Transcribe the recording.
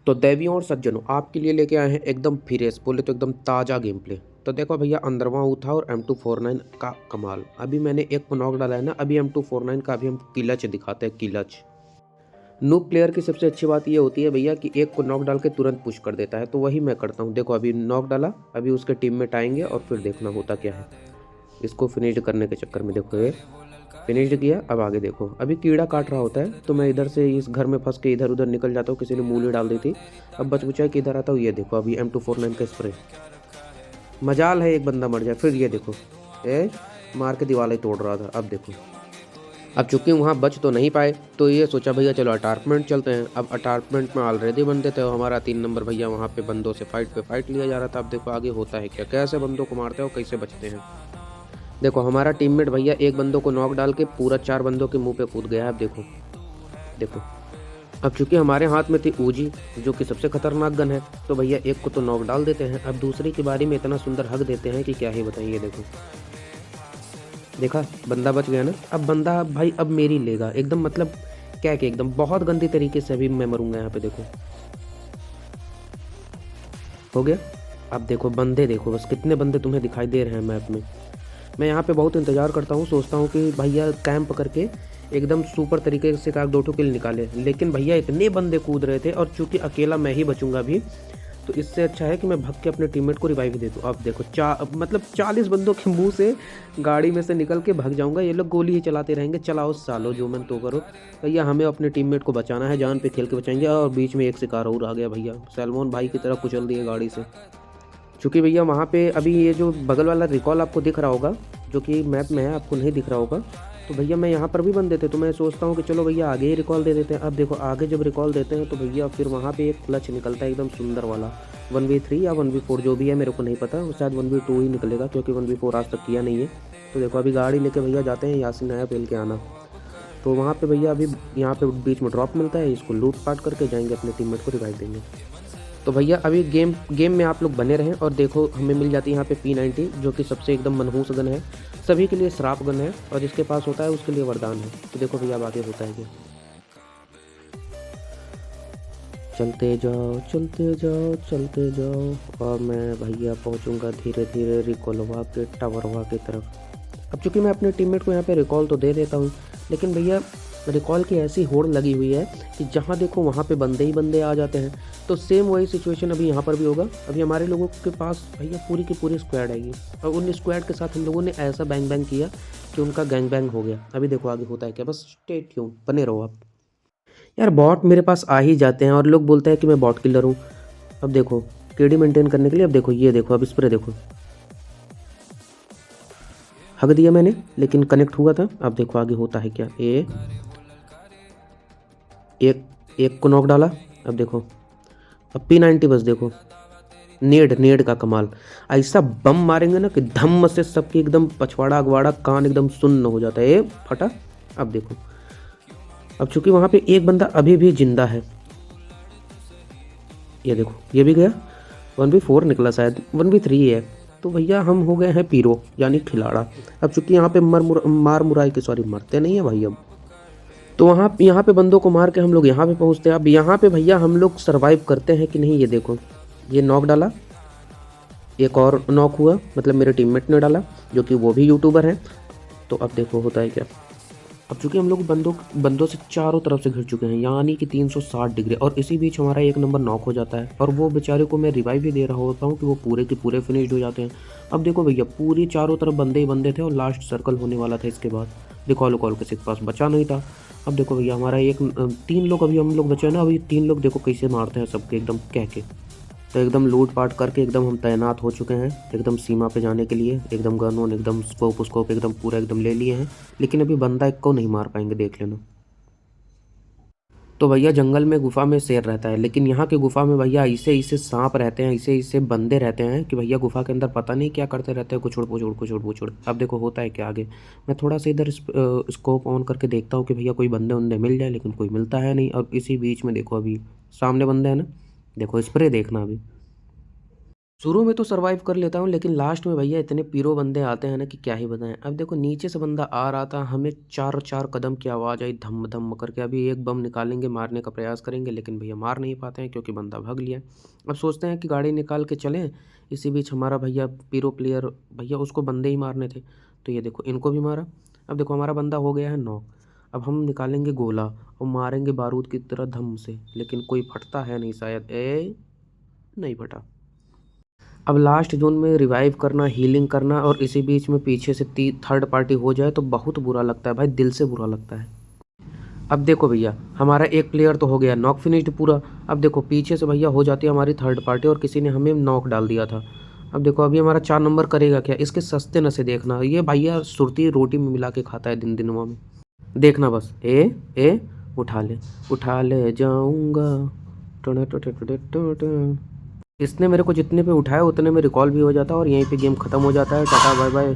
तो देवियों और सज्जनों आपके लिए लेके आए हैं एकदम फ्रेश बोले तो एकदम ताज़ा गेम प्ले। तो देखो भैया अंदरवा उठा और M249 का कमाल। अभी मैंने एक को नॉक डाला है ना, अभी M249 का अभी हम किलच दिखाते हैं, किलच। नूब प्लेयर की सबसे अच्छी बात ये होती है भैया कि एक को नॉक डाल के तुरंत पुश कर देता है, तो वही मैं करता हूँ। देखो अभी नॉक डाला, अभी उसके टीममेट आएंगे और फिर देखना होता क्या है। इसको फिनिश करने के चक्कर में देखो ये फिनिश्ड किया। अब आगे देखो, अभी कीड़ा काट रहा होता है तो मैं इधर से इस घर में फंस के इधर उधर निकल जाता हूँ, किसी ने मूली डाल दी थी। अब बच बुचा के इधर आता हूँ, ये देखो अभी M249 का स्प्रे। मजाल है एक बंदा मर जाए। फिर ये देखो ए मार के दीवार ही तोड़ रहा था। अब देखो, अब चूंकि वहाँ बच तो नहीं पाए तो ये सोचा भैया चलो अटारमेंट चलते हैं। अब अटारमेंट में ऑलरेडी बंदे थे और हमारा 3 नंबर भैया वहाँ पे बंदों से फाइट पे फाइट लिया जा रहा था। अब देखो आगे होता है क्या, कैसे बंदों को मारते हैं और कैसे बचते हैं। देखो हमारा टीममेट भैया एक बंदों को नॉक डाल के पूरा 4 बंदों के मुंह पे कूद गया है। अब देखो देखो, अब चूंकि हमारे हाथ में थी ऊजी जो कि सबसे खतरनाक गन है, तो भैया एक को तो नॉक डाल देते हैं। अब दूसरी की बारी में इतना सुंदर हक देते हैं कि क्या ही बताइए। देखो देखा बंदा बच गया ना। अब बंदा भाई अब मेरी लेगा एकदम, मतलब क्या कि एकदम बहुत गंदी तरीके से अभी मैं मरूंगा यहाँ पे। देखो हो गया। अब देखो बंदे, देखो बस कितने बंदे तुम्हें दिखाई दे रहे हैं मैप में। मैं यहाँ पे बहुत इंतज़ार करता हूँ, सोचता हूँ कि भैया कैंप करके एकदम सुपर तरीके से का 2 किल निकाले, लेकिन भैया इतने बंदे कूद रहे थे और चूंकि अकेला मैं ही बचूंगा अभी, तो इससे अच्छा है कि मैं भग के अपने टीममेट को रिवाइव दे दूँ। अब देखो मतलब 40 बंदों के मुंह से गाड़ी में से निकल के भाग जाऊंगा, ये लोग गोली ही चलाते रहेंगे। चलाओ सालो जो मन तो करो भैया, हमें अपने टीममेट को बचाना है, जान पे खेल के बचाएंगे। और बीच में एक शिकार और आ गया भैया, सैलमोन भाई की तरह कुचल दिए गाड़ी से। चूँकि भैया वहाँ पे अभी ये जो बगल वाला रिकॉल आपको दिख रहा होगा, जो कि मैप में है, आपको नहीं दिख रहा होगा, तो भैया मैं यहाँ पर भी बंदे थे, तो मैं सोचता हूँ कि चलो भैया आगे ही रिकॉल दे देते हैं। अब देखो आगे जब रिकॉल देते हैं तो भैया फिर वहाँ पे एक क्लच निकलता है एकदम सुंदर वाला, 1v3 या 1v4 जो भी है मेरे को नहीं पता, शायद 1v2 ही निकलेगा क्योंकि 1v4 आज तक किया नहीं है। तो देखो अभी गाड़ी लेके भैया जाते हैं यासीन आया पेल के आना। तो वहाँ पे भैया अभी यहाँ पे बीच में ड्रॉप मिलता है, इसको लूट पाट करके जाएंगे, अपने टीममेट को रिवाइव देंगे। तो भैया अभी गेम में आप लोग बने रहें और देखो हमें मिल जाती है यहाँ पे P90 जो कि सबसे एकदम मनहूस गन है, सभी के लिए श्राप गन है और जिसके पास होता है उसके लिए वरदान है। तो देखो भैया अब आगे होता है क्या, चलते जाओ चलते जाओ चलते जाओ और मैं भैया पहुँचूँगा धीरे धीरे रिकॉलवा के टावरवा की तरफ। अब चूंकि मैं अपने टीममेट को यहाँ पे रिकॉल तो दे देता हूँ, लेकिन भैया रिकॉल की ऐसी होड़ लगी हुई है कि जहाँ देखो वहाँ पे बंदे ही बंदे आ जाते हैं। तो सेम वही सिचुएशन अभी यहाँ पर भी होगा। अभी हमारे लोगों के पास भैया पूरी की पूरी स्क्वाड आएगी और उन स्क्वाड के साथ हम लोगों ने ऐसा बैंग बैंग किया कि उनका गैंग बैंग हो गया। अभी देखो आगे होता है क्या, बस स्टे ट्यून बने रहो आप। यार बॉट मेरे पास आ ही जाते हैं और लोग बोलते हैं कि मैं बॉट किलर हूँ। अब देखो केडी मेंटेन करने के लिए, अब देखो ये देखो, अब स्प्रे देखो, हक दिया मैंने लेकिन कनेक्ट हुआ था। अब देखो आगे होता है क्या, एक एक को नॉक डाला। अब देखो अब P90 बस देखो, नेड नेड का कमाल, ऐसा बम मारेंगे ना कि धम्म से सबकी एकदम पछवाड़ा अगवाड़ा कान एकदम सुन्न हो जाता है, ये फटा। अब देखो, अब चूंकि वहां पे एक बंदा अभी भी जिंदा है, ये देखो ये भी गया। 1v4 निकला, शायद 1v3 है। तो भैया हम हो गए हैं पीरो यानी खिलाड़ा। अब चूंकि यहाँ पे मार मुराई के, सॉरी मरते नहीं है भाई अब, तो वहाँ यहाँ पे बंदों को मार के हम लोग यहाँ पे पहुँचते हैं। अब यहाँ पे भैया हम लोग सरवाइव करते हैं कि नहीं, ये देखो ये नॉक डाला, एक और नॉक हुआ, मतलब मेरे टीममेट ने डाला जो कि वो भी यूट्यूबर है। तो अब देखो होता है क्या, अब चूंकि हम लोग बंदों से चारों तरफ से घिर चुके हैं यानी कि 360 डिग्री, और इसी बीच हमारा 1 नंबर नॉक हो जाता है और वो बेचारे को मैं रिवाइव भी दे रहा होता हूँ कि वो पूरे के पूरे फिनिश्ड हो जाते हैं। अब देखो भैया पूरी चारों तरफ बंदे ही बंदे थे और लास्ट सर्कल होने वाला था इसके बाद। रिकॉल कॉल किसी के पास बचा नहीं था। अब देखो भैया हमारा 3 लोग अभी हम लोग बचे हैं ना, अभी 3 लोग देखो कैसे मारते हैं सबके एकदम कह के। तो एकदम लूट पाट करके एकदम हम तैनात हो चुके हैं एकदम सीमा पे जाने के लिए, एकदम गन वन एकदम स्कोप एकदम पूरा एकदम ले लिए हैं, लेकिन अभी बंदा एक को नहीं मार पाएंगे, देख लेना। तो भैया जंगल में गुफा में शेर रहता है, लेकिन यहाँ के गुफा में भैया ऐसे ऐसे सांप रहते हैं, ऐसे ऐसे बंदे रहते हैं कि भैया गुफा के अंदर पता नहीं क्या करते रहते हैं, कुछुड़ पुछुड़ कुछुड़ पुछुड़। अब देखो होता है क्या आगे, मैं थोड़ा सा इधर स्कोप ऑन करके देखता हूँ कि भैया कोई बंदे उंदे मिल जाए, लेकिन कोई मिलता है नहीं। और इसी बीच में देखो अभी सामने बंदे हैं ना, देखो स्प्रे देखना अभी, शुरू में तो सर्वाइव कर लेता हूँ, लेकिन लास्ट में भैया इतने पीरो बंदे आते हैं ना कि क्या ही बताएं। अब देखो नीचे से बंदा आ रहा था, हमें चार चार कदम की आवाज़ आई धम धम करके। अभी एक बम निकालेंगे, मारने का प्रयास करेंगे, लेकिन भैया मार नहीं पाते हैं क्योंकि बंदा भाग लिया। अब सोचते हैं कि गाड़ी निकाल के चलें। इसी बीच हमारा भैया पीरो प्लेयर, भैया उसको बंदे ही मारने थे, तो ये देखो इनको भी मारा। अब देखो हमारा बंदा हो गया है नॉक। अब हम निकालेंगे गोला और मारेंगे बारूद की तरह धम से, लेकिन कोई फटता है नहीं शायद। नहीं फटा। अब लास्ट जोन में रिवाइव करना, हीलिंग करना, और इसी बीच में पीछे से थर्ड पार्टी हो जाए तो बहुत बुरा लगता है भाई, दिल से बुरा लगता है। अब देखो भैया हमारा एक प्लेयर तो हो गया नॉक फिनिश्ड पूरा। अब देखो पीछे से भैया हो जाती है हमारी थर्ड पार्टी और किसी ने हमें नॉक डाल दिया था। अब देखो अभी हमारा 4 नंबर करेगा क्या, इसके सस्ते नशे देखना। ये भैया सुरती रोटी में मिला के खाता है दिन दिनवा में। देखना बस, ए उठा ले जाऊंगा। इसने मेरे को जितने पे उठाया उतने में रिकॉल भी हो जाता है और यहीं पे गेम ख़त्म हो जाता है। Ta-ta bye bye.